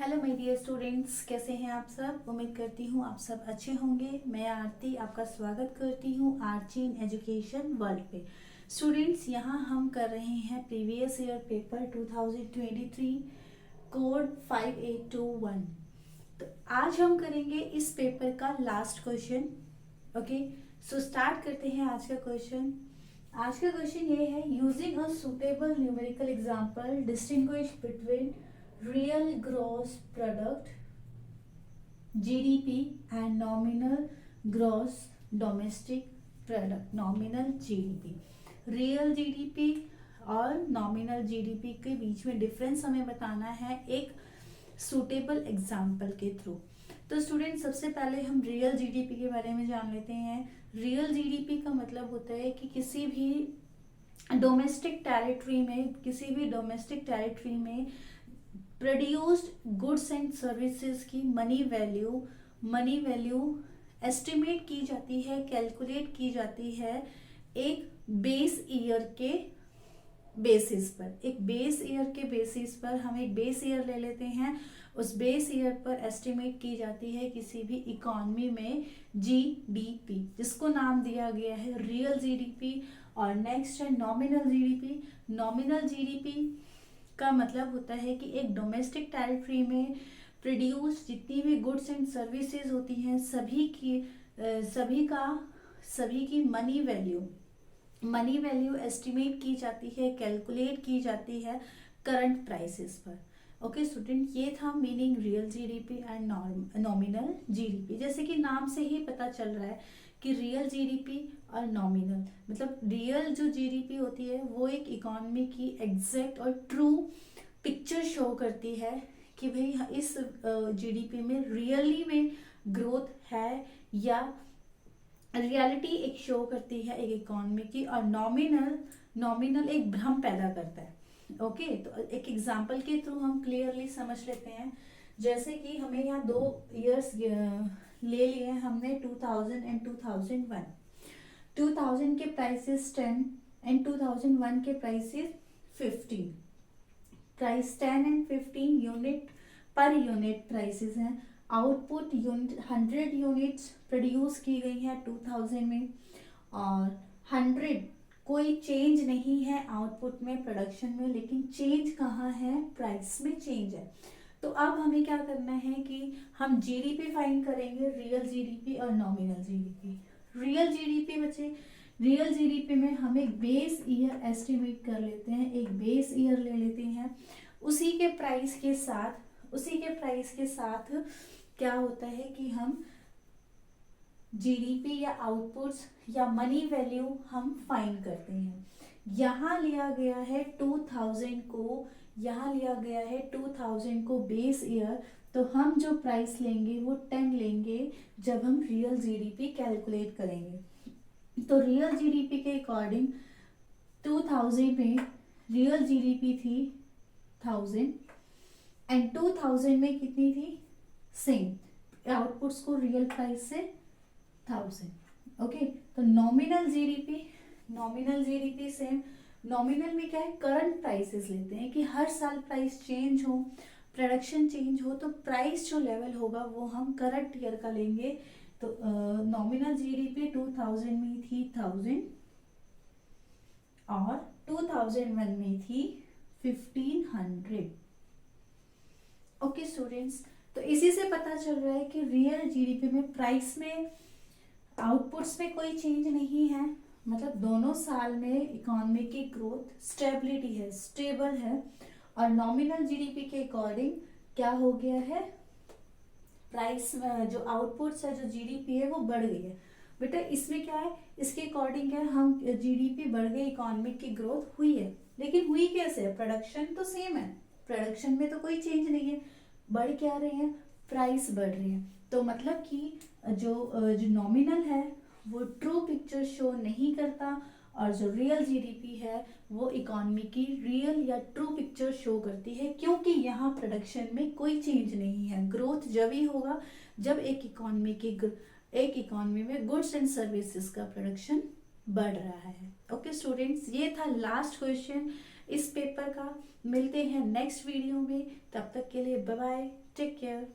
Hello my dear students, कैसे हैं आप सब। उम्मीद करती हूँ आप सब अच्छे होंगे। मैं आरती आपका स्वागत करती हूँ आरती इन एजुकेशन वर्ल्ड पे। स्टूडेंट्स, यहाँ हम कर रहे हैं प्रीवियस ईयर पेपर 2023 कोड 5821। तो आज हम करेंगे इस पेपर का last question. Okay, so start करते हैं आज का क्वेश्चन। आज का क्वेश्चन ये है, using a suitable numerical example distinguish between real gross product GDP and nominal gross domestic product nominal GDP। real GDP और nominal GDP के बीच में डिफरेंस हमें बताना है एक सुटेबल एग्जाम्पल के थ्रू। तो स्टूडेंट, सबसे पहले हम रियल जीडीपी के बारे में जान लेते हैं। रियल जीडीपी का मतलब होता है कि किसी भी डोमेस्टिक टेरिटरी में प्रोड्यूस्ड गुड्स एंड सर्विसेज की मनी वैल्यू एस्टिमेट की जाती है, कैलकुलेट की जाती है एक बेस ईयर के बेसिस पर हम एक बेस ईयर ले लेते हैं। उस बेस ईयर पर एस्टिमेट की जाती है किसी भी इकोनॉमी में जीडीपी, जिसको नाम दिया गया है रियल जीडीपी। और नेक्स्ट है नॉमिनल जीडीपी। नॉमिनल जीडीपी का मतलब होता है कि एक डोमेस्टिक टेरिटरी में प्रोड्यूस जितनी भी गुड्स एंड सर्विसेज होती हैं सभी की मनी वैल्यू एस्टिमेट की जाती है, कैलकुलेट की जाती है करंट प्राइसेस पर। ओके स्टूडेंट, ये था meaning real GDP and nominal GDP. जैसे कि नाम से ही पता चल रहा है कि रियल जीडीपी और नॉमिनल, मतलब रियल जो जीडीपी होती है वो एक इकोनॉमी की एग्जैक्ट और ट्रू पिक्चर शो करती है कि भाई इस जीडीपी में रियली में ग्रोथ है, या रियलिटी एक शो करती है एक इकोनॉमी की। और नॉमिनल एक भ्रम पैदा करता है। ओके, तो एक एग्जांपल के थ्रू हम क्लियरली समझ लेते हैं। जैसे कि हमें यहाँ 2 इयर्स ले लिए हैं हमने, 2000 एंड 2001। 2000 के प्राइसेस 10 एंड 2001 के prices 15। Price 10 and 15 unit per unit prices हैं। आउटपुट 100 यूनिट्स प्रोड्यूस की गई है 2000 में, और 100 कोई चेंज नहीं है आउटपुट में, प्रोडक्शन में, लेकिन चेंज कहाँ है, प्राइस में चेंज है। तो अब हमें क्या करना है कि हम जीडीपी फाइंड करेंगे, रियल जीडीपी और नॉमिनल जीडीपी। रियल जीडीपी में हम एक बेस ईयर एस्टिमेट कर लेते हैं, एक बेस ईयर ले लेते हैं। उसी के प्राइस के साथ क्या होता है कि हम जीडीपी या आउटपुट्स या मनी वैल्यू हम फाइंड करते हैं। यहाँ लिया गया है 2000 को बेस ईयर, तो हम जो प्राइस लेंगे वो 10 लेंगे जब हम रियल जीडीपी कैलकुलेट करेंगे। तो रियल जीडीपी के अकॉर्डिंग 2000 में रियल जीडीपी थी 1000 एंड 2000 में कितनी थी, सेम आउटपुट्स को रियल प्राइस से 1000। ओके, तो नॉमिनल जीडीपी सेम। नॉमिनल में क्या है, करंट प्राइसेस लेते हैं कि हर साल प्राइस चेंज हो, प्रोडक्शन चेंज हो, तो प्राइस जो लेवल होगा वो हम करंट ईयर का लेंगे। तो नॉमिनल जीडीपी 2000 में थी 1000 और 2001 में थी 1500। ओके स्टूडेंट्स, तो इसी से पता चल रहा है कि रियल जीडीपी में प्राइस में, आउटपुट्स में कोई चेंज नहीं है, मतलब दोनों साल में इकोनॉमी की ग्रोथ स्टेबिलिटी है, स्टेबल है। और नॉमिनल जीडीपी के अकॉर्डिंग क्या हो गया है, प्राइस जो आउटपुट्स है, जो जीडीपी है वो बढ़ गई है। बेटा इसमें क्या है, इसके अकॉर्डिंग क्या है, हम जीडीपी बढ़ गई, इकोनॉमिक की ग्रोथ हुई है, लेकिन हुई कैसे है, प्रोडक्शन तो सेम है, प्रोडक्शन में तो कोई चेंज नहीं है, बढ़ क्या रहे हैं, प्राइस बढ़ रही है। तो मतलब कि जो नॉमिनल है वो ट्रू पिक्चर शो नहीं करता, और जो रियल जीडीपी है वो इकोनॉमी की रियल या ट्रू पिक्चर शो करती है, क्योंकि यहाँ प्रोडक्शन में कोई चेंज नहीं है। ग्रोथ जब ही होगा जब एक इकोनॉमी में गुड्स एंड सर्विसेज का प्रोडक्शन बढ़ रहा है। ओके स्टूडेंट्स, ये था लास्ट क्वेश्चन इस पेपर का। मिलते हैं नेक्स्ट वीडियो में, तब तक के लिए बाय बाय, टेक केयर।